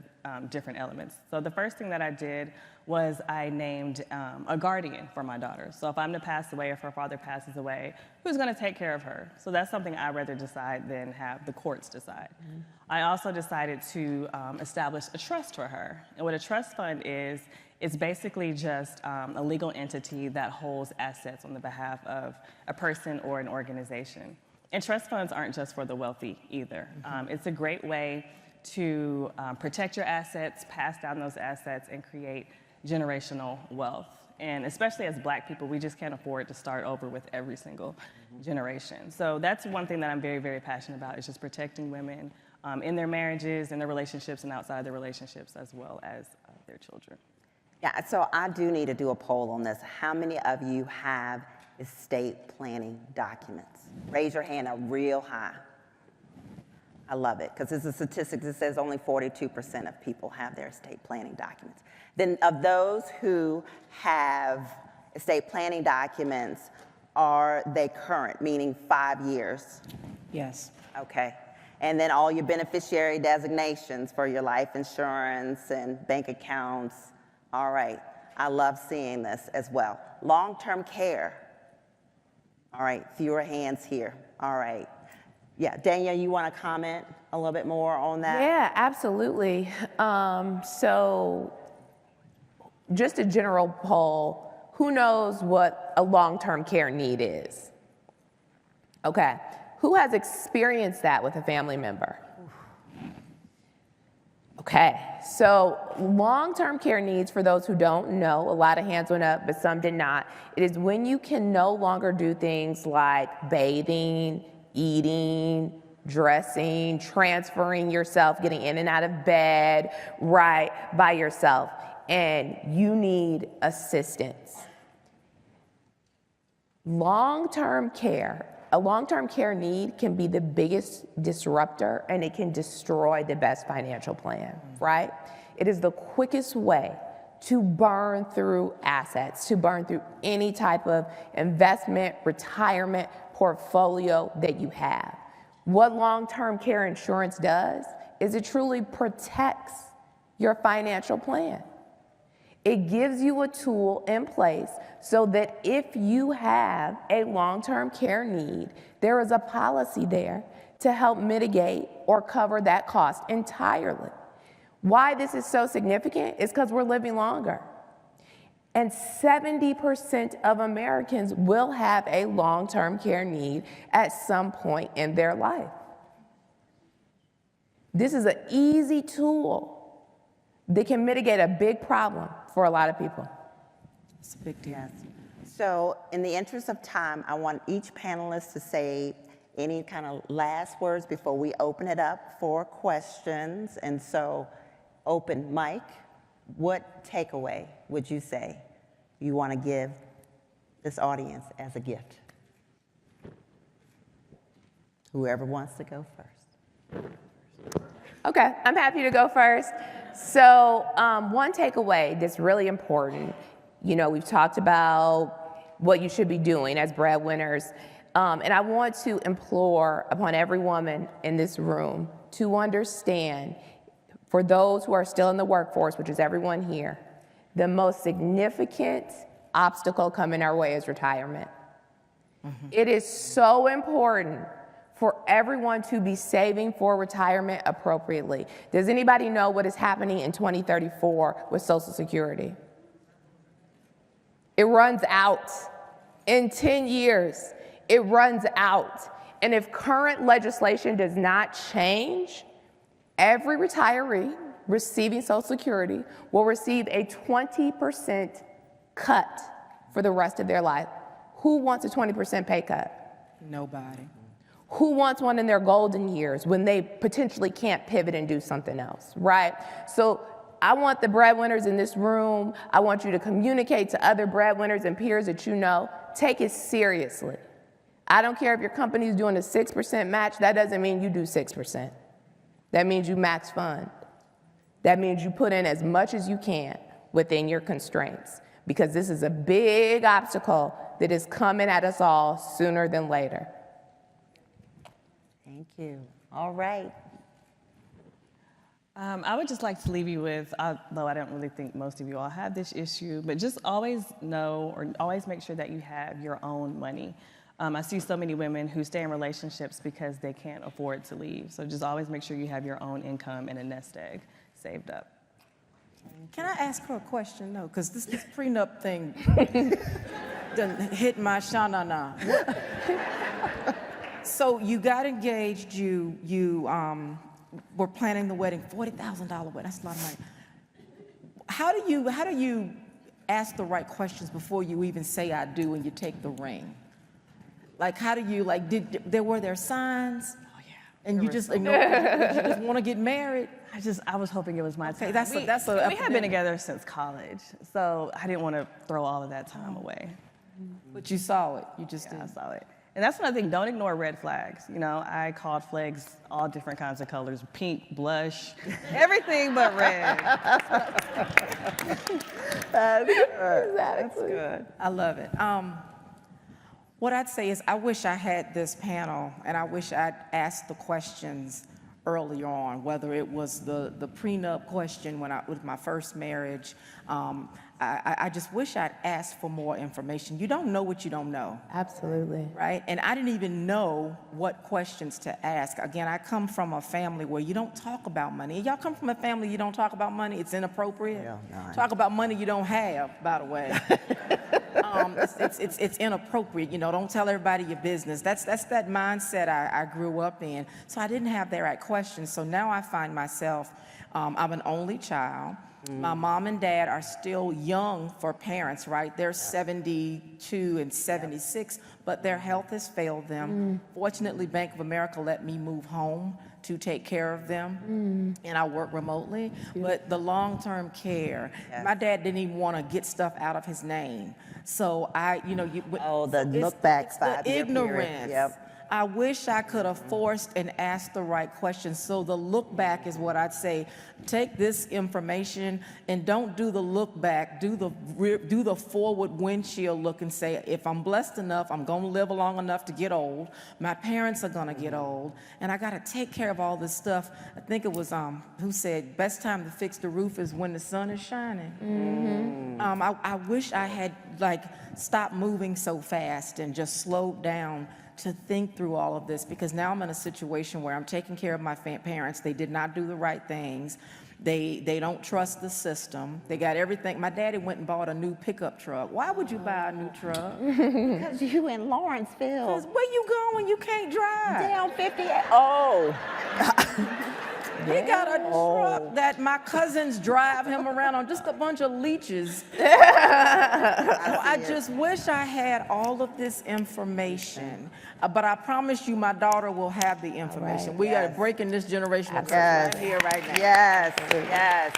different elements. So the first thing that I did was I named a guardian for my daughter. So if I'm to pass away, if her father passes away, who's going to take care of her? So that's something I'd rather decide than have the courts decide. Mm-hmm. I also decided to establish a trust for her. And what a trust fund is, it's basically just a legal entity that holds assets on the behalf of a person or an organization. And trust funds aren't just for the wealthy either. Mm-hmm. It's a great way to protect your assets, pass down those assets, and create generational wealth. And especially as Black people, we just can't afford to start over with every single generation. So that's one thing that I'm very, very passionate about, is just protecting women in their marriages, in their relationships, and outside their relationships, as well as their children. Yeah, so I do need to do a poll on this. How many of you have estate planning documents? Raise your hand up real high. I love it, because it's a statistic that says only 42% of people have their estate planning documents. Then of those who have estate planning documents, are they current, meaning 5 years? Yes. Okay. And then all your beneficiary designations for your life insurance and bank accounts. All right, I love seeing this as well. Long-term care. All right, fewer hands here. All right. Yeah, Danielle, you want to comment a little bit more on that? Yeah, absolutely. So just a general poll, who knows what a long-term care need is? Okay, who has experienced that with a family member? Okay, so long-term care needs, for those who don't know, a lot of hands went up, but some did not. It is when you can no longer do things like bathing, eating, dressing, transferring yourself, getting in and out of bed, right, by yourself, and you need assistance. Long-term care, a long-term care need can be the biggest disruptor, and it can destroy the best financial plan, right? It is the quickest way to burn through assets, to burn through any type of investment, retirement, portfolio that you have. What long-term care insurance does is it truly protects your financial plan. It gives you a tool in place so that if you have a long-term care need, there is a policy there to help mitigate or cover that cost entirely. Why this is so significant is because we're living longer. And 70% of Americans will have a long-term care need at some point in their life. This is an easy tool that can mitigate a big problem for a lot of people. It's a big deal. Yes. So in the interest of time, I want each panelist to say any kind of last words before we open it up for questions. And so, open mic, what takeaway would you say you want to give this audience as a gift? Whoever wants to go first. Okay, I'm happy to go first. So one takeaway that's really important, you know, we've talked about what you should be doing as breadwinners, and I want to implore upon every woman in this room to understand, for those who are still in the workforce, which is everyone here, the most significant obstacle coming our way is retirement. Mm-hmm. It is so important for everyone to be saving for retirement appropriately. Does anybody know what is happening in 2034 with Social Security? It runs out. In 10 years, it runs out. And if current legislation does not change, every retiree receiving Social Security will receive a 20% cut for the rest of their life. Who wants a 20% pay cut? Nobody. Who wants one in their golden years when they potentially can't pivot and do something else, right? So I want the breadwinners in this room, I want you to communicate to other breadwinners and peers that you know, take it seriously. I don't care if your company's doing a 6% match, that doesn't mean you do 6%. That means you max fund. That means you put in as much as you can within your constraints, because this is a big obstacle that is coming at us all sooner than later. Thank you. All right. I would just like to leave you with, though I don't really think most of you all have this issue, but just always know or always make sure that you have your own money. I see so many women who stay in relationships because they can't afford to leave. So just always make sure you have your own income and a nest egg saved up. Can I ask her a question, though? Because this prenup thing done hit my sha-na-na. So you got engaged, you were planning the wedding, $40,000 wedding, that's a lot of money. How do you ask the right questions before you even say I do and you take the ring? Like, how do you, like, were there signs? Oh, yeah. And you just ignored it? You just want to get married? I was hoping it was my time. We we had been together since college, so I didn't want to throw all of that time away. But you saw it, you just did. I saw it. And that's another thing, don't ignore red flags. You know, I called flags all different kinds of colors, pink, blush, everything but red. That's good. Exactly. That's good. I love it. What I'd say is I wish I had this panel, and I wish I'd asked the questions early on, whether it was the prenup question with my first marriage. I just wish I'd asked for more information. You don't know what you don't know. Absolutely. Right? And I didn't even know what questions to ask. Again, I come from a family where you don't talk about money. Y'all come from a family you don't talk about money? It's inappropriate. Yeah, no, talk about money you don't have, by the way. It's inappropriate. You know, don't tell everybody your business. That's that mindset I grew up in. So I didn't have the right questions. So now I find myself, I'm an only child. My mom and dad are still young for parents, right? They're 72 and 76, but their health has failed them. Fortunately, Bank of America let me move home to take care of them, and I work remotely. But the long-term care, my dad didn't even want to get stuff out of his name. So the look back 5 year ignorance. period. Yep. I wish I could have forced and asked the right questions. So the look back is what I'd say. Take this information and don't do the look back. Do the forward windshield look and say, if I'm blessed enough, I'm going to live long enough to get old. My parents are going to get old, and I got to take care of all this stuff. I think it was who said best time to fix the roof is when the sun is shining. I wish I had stopped moving so fast and just slowed down to think through all of this, because now I'm in a situation where I'm taking care of my parents. They did not do the right things. They don't trust the system. They got everything. My daddy went and bought a new pickup truck. Why would you buy a new truck? Because you in Lawrenceville. Where you going? You can't drive. Down 58. Oh. He got a truck that my cousins drive him around on, just a bunch of leeches. I just wish I had all of this information. But I promise you my daughter will have the information. Right. We are breaking this generational curse Yes. right here, right now. Yes, yes.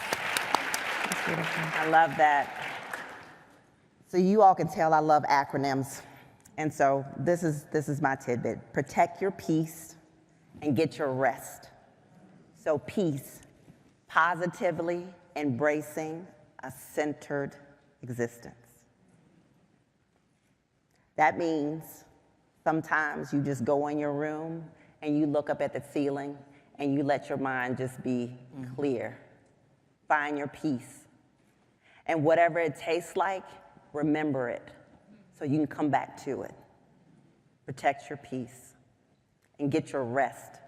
I love that. So you all can tell I love acronyms. And so this is my tidbit. Protect your peace and get your rest. So peace, positively embracing a centered existence. That means sometimes you just go in your room and you look up at the ceiling and you let your mind just be clear. Find your peace. And whatever it tastes like, remember it so you can come back to it. Protect your peace and get your rest.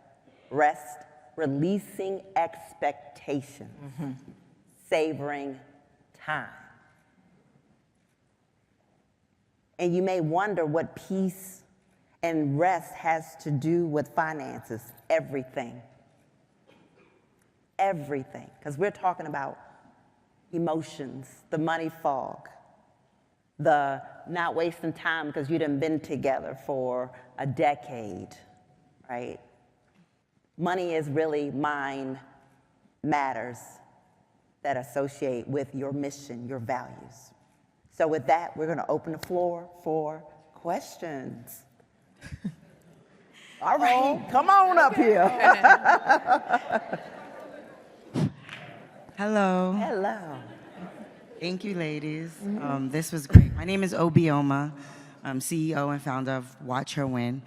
Rest, releasing expectation, savoring time. And you may wonder what peace and rest has to do with finances. Everything. Everything. Because we're talking about emotions, the money fog, the not wasting time because you done been together for a decade, right? Money is really mind matters that associate with your mission, your values. So with that, we're going to open the floor for questions. All right, come on up here. Hello. Hello. Thank you, ladies. This was great. My name is Obioma. I'm CEO and founder of Watch Her Win,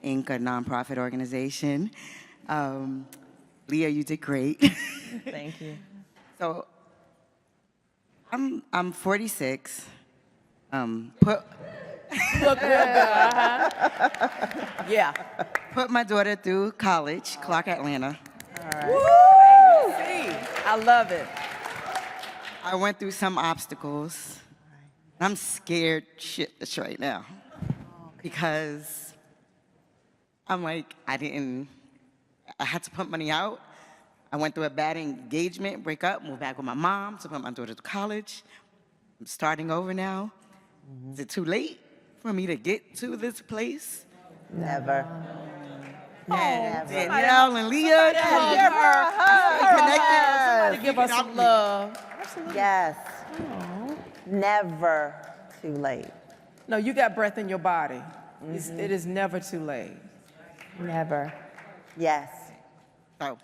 Inc., a nonprofit organization. Leah, you did great. Thank you. So, I'm 46. Look real good. Yeah. Put my daughter through college, Clark Atlanta. See, I love it. I went through some obstacles. I'm scared shitless right now because I'm like, I had to put money out. I went through a bad engagement, break up, moved back with my mom to put my daughter to college. I'm starting over now. Is it too late for me to get to this place? Never. And Danielle and Leah, Give her a hug. Somebody give us some love. Yes. Never too late. No, you got breath in your body. It is never too late. Never. Yes. So,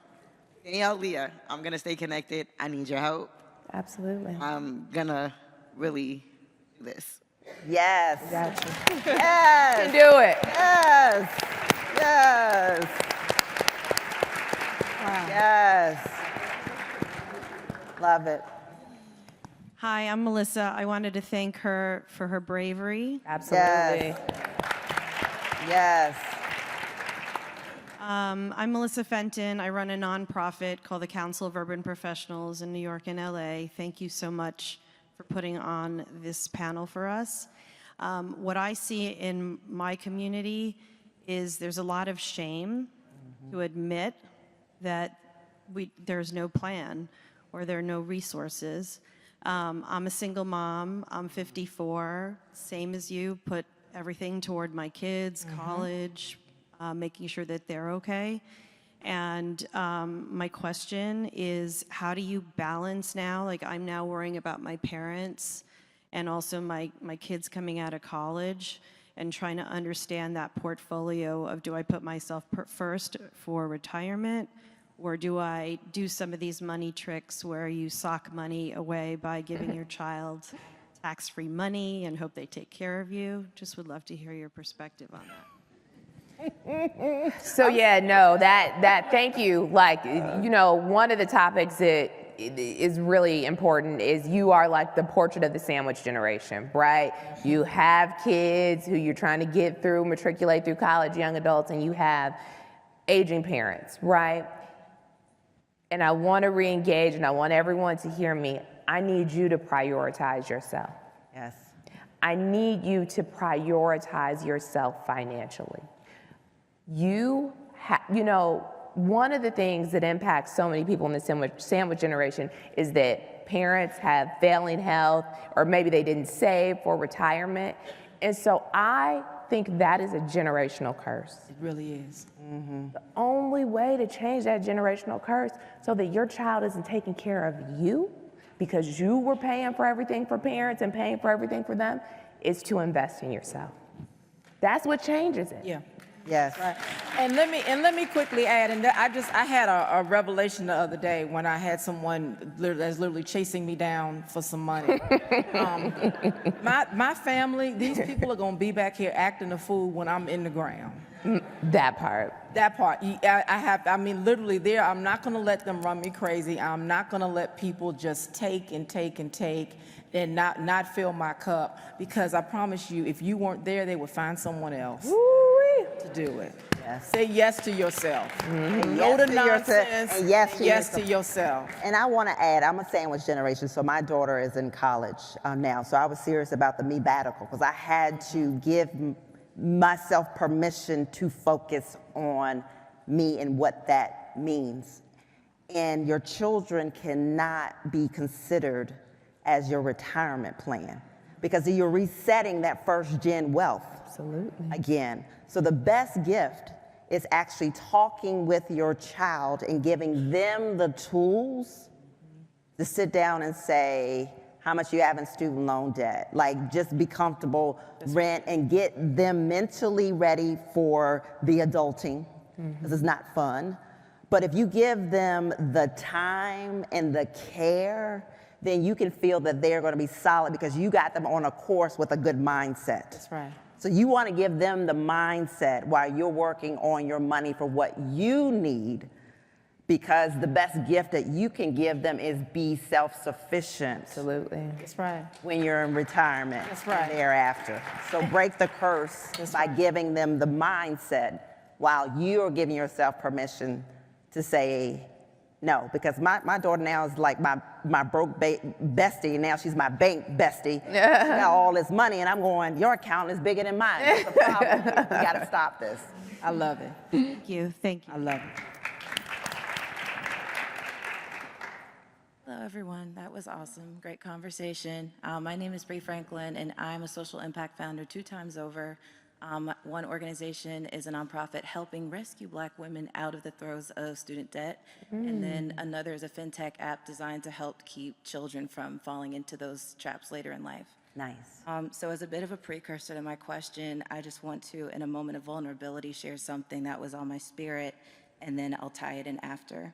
Danielle, Leah, I'm gonna stay connected. I need your help. Absolutely. I'm gonna really do this. Yes. Gotcha. Yes. Do it. Yes. Yes. Yes. Love it. Hi, I'm Melissa. I wanted to thank her for her bravery. Absolutely. Yes. I'm Melissa Fenton. I run a nonprofit called the Council of Urban Professionals in New York and LA. Thank you so much for putting on this panel for us. What I see in my community is there's a lot of shame to admit that there's no plan or there are no resources. I'm a single mom. I'm 54, same as you, put everything toward my kids, college, making sure that they're okay. And my question is, how do you balance now? Like, I'm now worrying about my parents and also my kids coming out of college and trying to understand that portfolio of, do I put myself first for retirement, or do I do some of these money tricks where you sock money away by giving your child tax-free money and hope they take care of you? Just would love to hear your perspective on that. So yeah, no, that thank you. Like, you know, one of the topics that is really important is you are like the portrait of the sandwich generation, right? You have kids who you're trying to get through, matriculate through college, young adults, and you have aging parents, right? And I want to re-engage, and I want everyone to hear me. I need you to prioritize yourself. Yes. I need you to prioritize yourself financially. You know, one of the things that impacts so many people in the sandwich generation is that parents have failing health, or maybe they didn't save for retirement. And so I think that is a generational curse. It really is. The only way to change that generational curse so that your child isn't taking care of you because you were paying for everything for parents and paying for everything for them is to invest in yourself. That's what changes it. Yeah. Yes. Right. And let me quickly add, and I had a revelation the other day when I had someone that's literally chasing me down for some money. My family, these people are gonna be back here acting a fool when I'm in the ground. That part. That part. I mean, literally there, I'm not gonna let them run me crazy. I'm not gonna let people just take and take and take and not fill my cup, because I promise you, if you weren't there, they would find someone else to do it. Yes. Say yes to yourself. And No yes to to yourself, nonsense. and yes to yes to yourself. And I want to add, I'm a sandwich generation, so my daughter is in college now. So I was serious about the me-batical because I had to give myself permission to focus on me and what that means. And your children cannot be considered as your retirement plan because you're resetting that first gen wealth. Absolutely. Again. So the best gift is actually talking with your child and giving them the tools to sit down and say, how much you have in student loan debt. Like, just be comfortable, rent, and get them mentally ready for the adulting, because it's not fun. But if you give them the time and the care, then you can feel that they're going to be solid because you got them on a course with a good mindset. That's right. So you want to give them the mindset while you're working on your money for what you need, because the best gift that you can give them is be self-sufficient. Absolutely. That's right. When you're in retirement. That's right. And thereafter. So break the curse by giving them the mindset while you're giving yourself permission to say no. Because my daughter now is like my broke bestie, and now she's my bank bestie. She got all this money, and I'm going, your account is bigger than mine. What's the problem? We got to stop this. I love it. Thank you. Thank you. I love it. Hello, everyone. That was awesome. Great conversation. My name is Bree Franklin, and I'm a social impact founder 2 times over. One organization is a nonprofit helping rescue Black women out of the throes of student debt. And then another is a fintech app designed to help keep children from falling into those traps later in life. Nice. So as a bit of a precursor to my question, I just want to, in a moment of vulnerability, share something that was on my spirit, and then I'll tie it in after.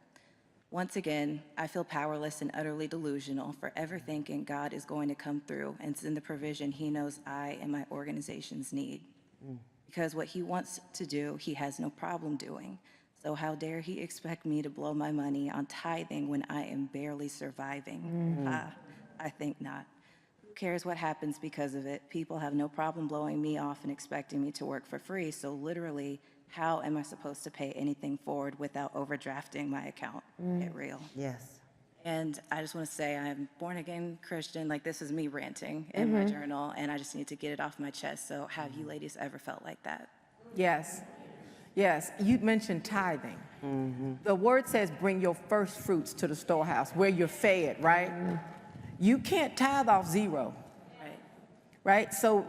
Once again, I feel powerless and utterly delusional for ever thinking God is going to come through and send the provision He knows I and my organizations need. Because what He wants to do, He has no problem doing. So how dare He expect me to blow my money on tithing when I am barely surviving? I think not. Who cares what happens because of it? People have no problem blowing me off and expecting me to work for free. So literally, how am I supposed to pay anything forward without overdrafting my account? Get real. Yes. And I just want to say I'm born again Christian. Like, this is me ranting in my journal, and I just need to get it off my chest. So have you ladies ever felt like that? Yes. Yes. You mentioned tithing. The word says bring your first fruits to the storehouse where you're fed, right? You can't tithe off zero. Right? So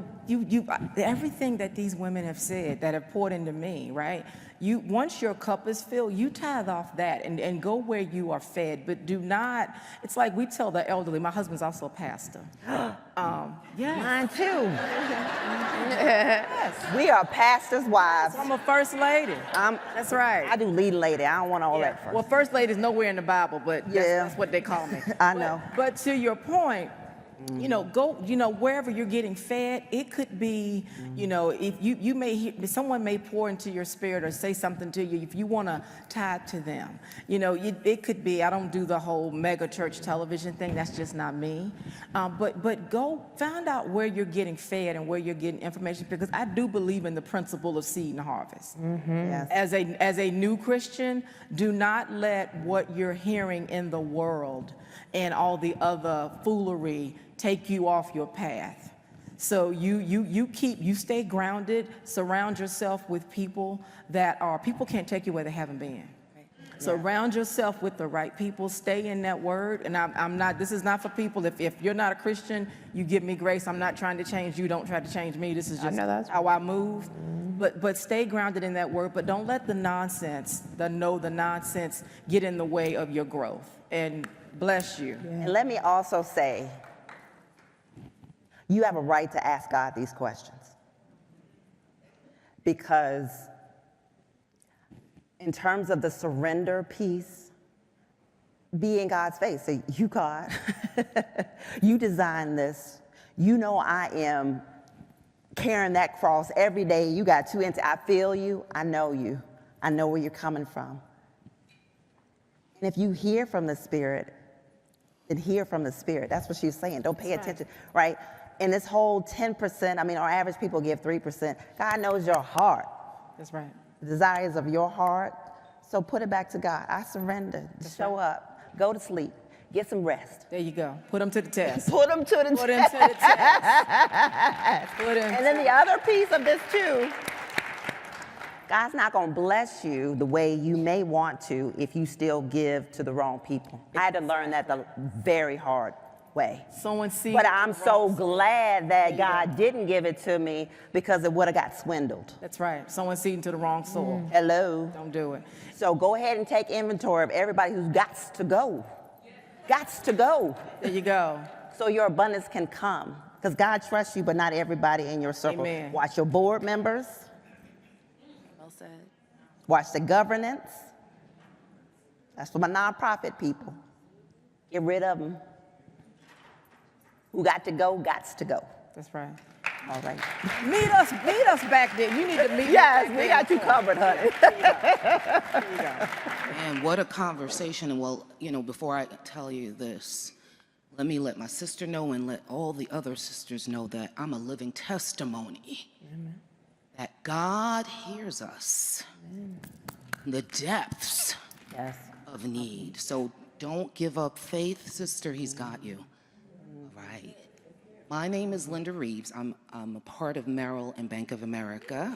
everything that these women have said that have poured into me, right? Once your cup is filled, you tithe off that and go where you are fed, but do not, it's like we tell the elderly, my husband's also a pastor. Mine too. Yes. We are pastors' wives. I'm a first lady. That's right. I do lead lady. I don't want all that first. Well, first lady's nowhere in the Bible, but that's what they call me. I know. But to your point, go, wherever you're getting fed, it could be, if you may hear, someone may pour into your spirit or say something to you, if you want to tithe to them, it could be, I don't do the whole mega church television thing, that's just not me. But go find out where you're getting fed and where you're getting information, because I do believe in the principle of seed and harvest. Yes. As a new Christian, do not let what you're hearing in the world and all the other foolery take you off your path. So you stay grounded, surround yourself with people people can't take you where they haven't been. Surround yourself with the right people, stay in that word. And this is not for people, if you're not a Christian, you give me grace. I'm not trying to change you, don't try to change me. This is just how I move. But stay grounded in that word, but don't let the nonsense get in the way of your growth. And bless you. And let me also say, you have a right to ask God these questions. Because in terms of the surrender piece, be in God's face. Say, you, God, you designed this. You know I am carrying that cross every day. You got 2 inches. I feel you. I know you. I know where you're coming from. And if you hear from the Spirit, then hear from the Spirit. That's what she was saying. Don't pay attention, right? And this whole 10%, our average people give 3%. God knows your heart. That's right. The desires of your heart. So put it back to God. I surrender. Show up. Go to sleep. Get some rest. There you go. Put them to the test. Put them to the test. Put them to the test. And then the other piece of this too, God's not going to bless you the way you may want to if you still give to the wrong people. I had to learn that the very hard way. But I'm so glad that God didn't give it to me, because it would have got swindled. That's right. Someone seeding to the wrong soil. Hello. Don't do it. So go ahead and take inventory of everybody who's got to go. Gots to go. There you go. so your abundance can come. Because God trusts you, but not everybody in your circle. Amen. Watch your board members. Well said. Watch the governance. That's for my nonprofit people. Get rid of them. Who got to go, gots to go. That's right. All right. Meet us back there. You need to meet Yes, us back we there. got you covered, honey. And what a conversation. And well, you know, before I tell you this, let my sister know and let all the other sisters know that I'm a living testimony that God hears us in the depths Yes. of need. So don't give up faith, sister. He's got you. All right. My name is Linda Reeves. I'm a part of Merrill and Bank of America.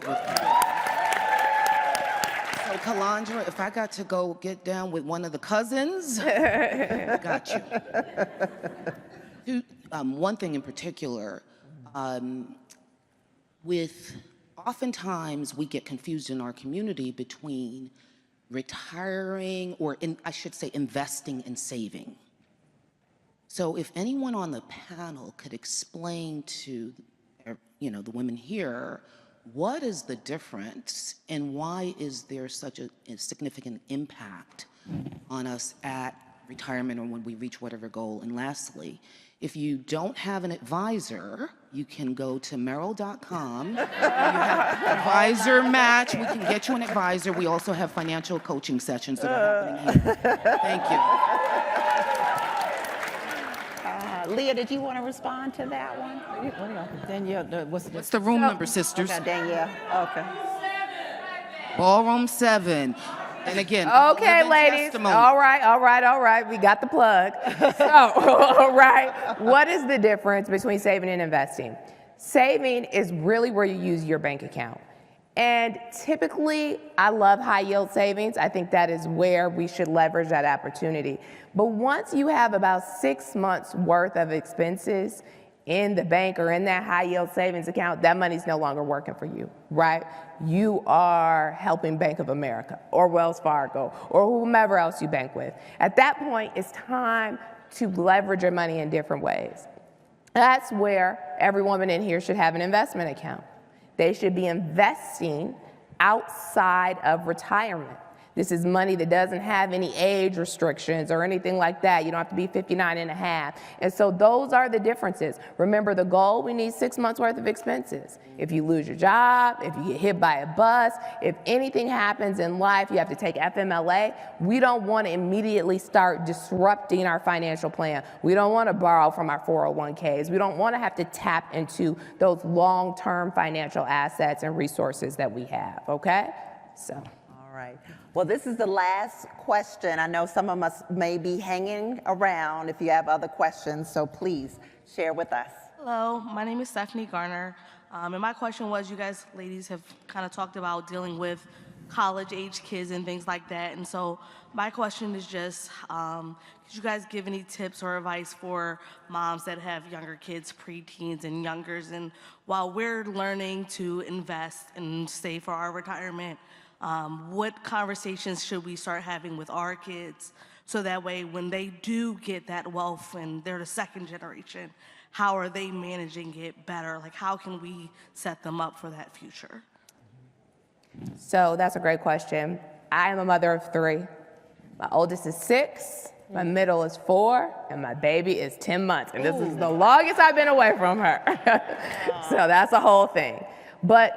So Calandra, if I got to go get down with one of the cousins, I got you. One thing in particular, oftentimes we get confused in our community between retiring, or I should say investing and saving. So if anyone on the panel could explain to, the women here, what is the difference and why is there such a significant impact on us at retirement or when we reach whatever goal? And lastly, if you don't have an advisor, you can go to Merrill.com. You have advisor match. We can get you an advisor. We also have financial coaching sessions that are happening here. Thank you. Leah, did you want to respond to that one? Danielle, what's the room number, sisters? Okay, Danielle. Okay. Ballroom 7. And again, Okay, living ladies. testimony. All right. We got the plug. So, all right. What is the difference between saving and investing? Saving is really where you use your bank account. And typically, I love high yield savings. I think that is where we should leverage that opportunity. But once you have about 6 months worth of expenses in the bank or in that high yield savings account, that money's no longer working for you, right? You are helping Bank of America or Wells Fargo or whomever else you bank with. At that point, it's time to leverage your money in different ways. That's where every woman in here should have an investment account. They should be investing outside of retirement. This is money that doesn't have any age restrictions or anything like that. You don't have to be 59 and a half. And so those are the differences. Remember the goal, we need 6 months worth of expenses. If you lose your job, if you get hit by a bus, if anything happens in life, you have to take FMLA, we don't want to immediately start disrupting our financial plan. We don't want to borrow from our 401ks. We don't want to have to tap into those long-term financial assets and resources that we have, okay? So. All right. Well, this is the last question. I know some of us may be hanging around if you have other questions, so please share with us. Hello, my name is Stephanie Garner, and my question was, you guys, ladies, have kind of talked about dealing with college-age kids and things like that, and so my question is just, could you guys give any tips or advice for moms that have younger kids, preteens and youngers, and while we're learning to invest and save for our retirement, what conversations should we start having with our kids so that way when they do get that wealth and they're the second generation, how are they managing it better? Like, how can we set them up for that future? So that's a great question. I am a mother of 3. My oldest is 6, my middle is 4, and my baby is 10 months. And this is the longest I've been away from her. So that's a whole thing. But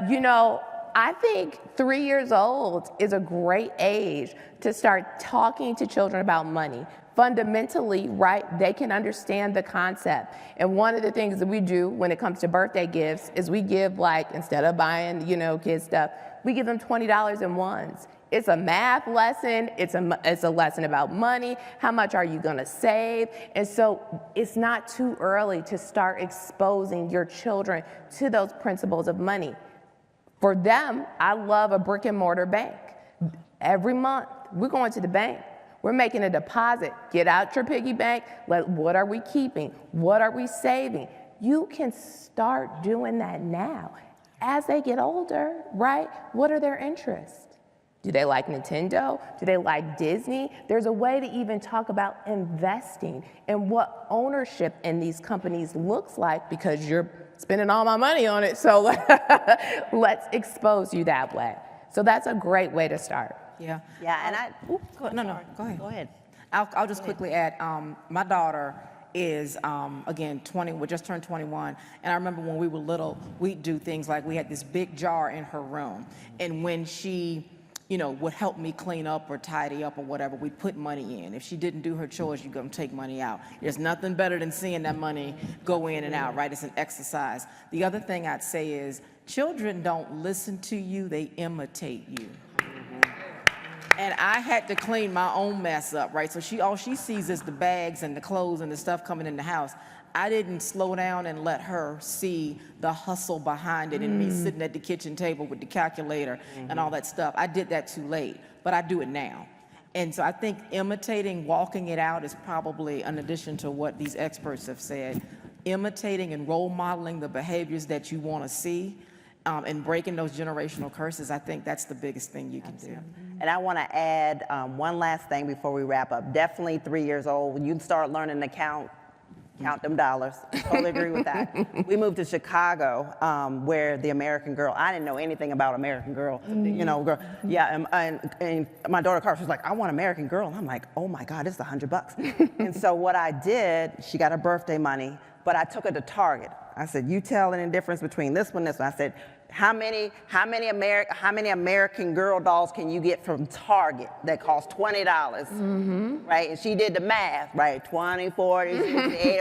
I think 3 years old is a great age to start talking to children about money. Fundamentally, right, they can understand the concept. And one of the things that we do when it comes to birthday gifts is we give, like, instead of buying, kids stuff, we give them $20 in ones. It's a math lesson, it's a lesson about money, how much are you gonna save? And so it's not too early to start exposing your children to those principles of money. For them, I love a brick and mortar bank. Every month, we're going to the bank. We're making a deposit. Get out your piggy bank. What are we keeping? What are we saving? You can start doing that now. As they get older, right? What are their interests? Do they like Nintendo? Do they like Disney? There's a way to even talk about investing and what ownership in these companies looks like, because you're spending all my money on it, so let's expose you that way. So that's a great way to start. Yeah. Yeah, and No, go ahead. go ahead. I'll just quickly add, my daughter is, again, 20, we just turned 21, and I remember when we were little, we'd do things like we had this big jar in her room, and when she, would help me clean up or tidy up or whatever, we'd put money in. If she didn't do her chores, you're gonna take money out. There's nothing better than seeing that money go in and out, right? It's an exercise. The other thing I'd say is, children don't listen to you, they imitate you. And I had to clean my own mess up, right? So all she sees is the bags and the clothes and the stuff coming in the house. I didn't slow down and let her see the hustle behind it and me sitting at the kitchen table with the calculator and all that stuff. I did that too late, but I do it now. And so I think imitating, walking it out is probably, in addition to what these experts have said, imitating and role modeling the behaviors that you want to see, and breaking those generational curses. I think that's the biggest thing you can do. And I want to add one last thing before we wrap up. Definitely 3 years old, when you start learning to count them dollars. Totally agree with that. We moved to Chicago, where the American Girl, I didn't know anything about American Girl, girl. Yeah, and my daughter Carter was like, I want American Girl. And I'm like, oh my God, it's $100. And so what I did, she got her birthday money, but I took her to Target. I said, you tell any difference between this one and this one. I said, how many American Girl dolls can you get from Target that cost $20, right? And she did the math, right? 20, 40, 60, 80,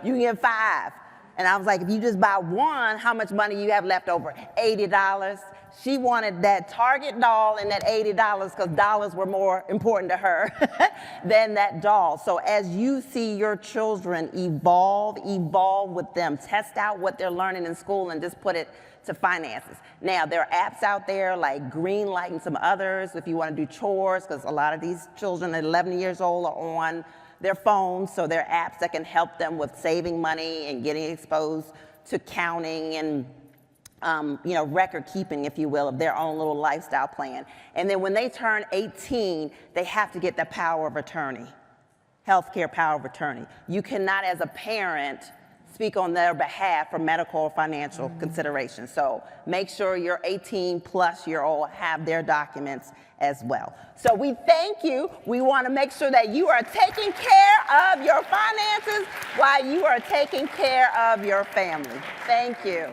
you can get 5. And I was like, if you just buy one, how much money you have left over? $80. She wanted that Target doll and that $80 because dollars were more important to her than that doll. So as you see your children evolve with them. Test out what they're learning in school and just put it to finances. Now, there are apps out there like Greenlight and some others if you want to do chores, because a lot of these children at 11 years old are on their phones, so there are apps that can help them with saving money and getting exposed to counting and record keeping, if you will, of their own little lifestyle plan. And then when they turn 18, they have to get the power of attorney, healthcare power of attorney. You cannot, as a parent, speak on their behalf for medical or financial consideration. So make sure your 18-plus-year-old have their documents as well. So we thank you. We want to make sure that you are taking care of your finances while you are taking care of your family. Thank you.